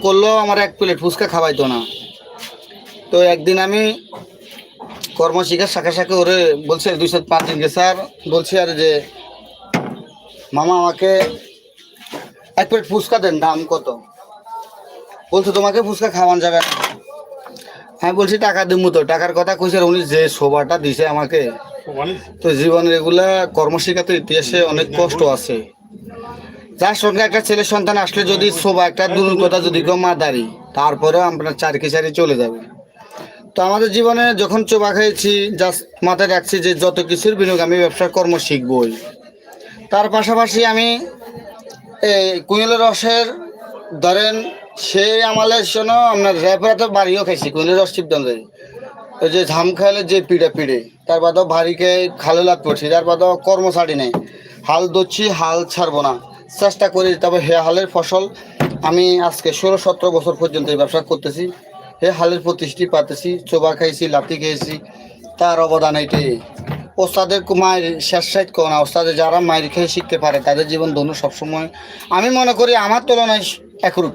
করলেও আমার এক প্লেট ফুচকা খাওয়াইতো না। তো একদিন আমি কর্মশিক্ষার শাখা ওরে বলছে 205 দিনকে স্যার বলছি আর যে মামা আমাকে এক প্লেট ফুচকা দেন, দাম কত? বলছে তোমাকে ফুচকা খাওয়ান যাবে না। আমি বলছি টাকা দিমু, তো টাকার কথা কইছে উনি যে শোভাটা দিছে আমাকে। তো জীবনের এগুলা কর্মশিক্ষাতে ইতিহাসে অনেক কষ্ট আছে। যার সঙ্গে একটা ছেলে সন্তান আসলে যদি শোভা একটা দুর্গতা যদি কেউ মাদারি, তারপরেও আপনার চারকি চারি চলে যাবে। তো আমাদের জীবনে যখন চোবা খেয়েছি, জাস্ট মাথায় রাখছি যে যত কিছুর বিনিয়োগ আমি ব্যবসার কর্ম শিখবই। তার পাশাপাশি আমি এই কুইলের রসের ধরেন সেই আমালের জন্য আপনার র্যাপেরাতে বাড়িও খাইছি কুইলের রস চিপদান যাই। ওই যে ঝাম খাইলে যে পিড়ে পিড়ে তার বাদেও ভারীকে খালে লাগ করছি, তার বাদেও কর্ম ছাড়ি নেই, হাল ধরছি, হাল ছাড়বো না, চেষ্টা করি। তবে হে হালের ফসল আমি আজকে 16-17 বছর পর্যন্ত এই ব্যবসা করতেছি। হে হালের প্রতিষ্ঠি পাতেছি, চোবা খাইছি, লাথি খেয়েছি, তার অবদান এইটাই। ওস্তাদের মায়ের শেষ সাইড কোন না, ওস্তাদের যারা মায়ের খেয়ে শিখতে পারে তাদের জীবন ধন্য সবসময় আমি মনে করি আমার তুলনায় একরূপ।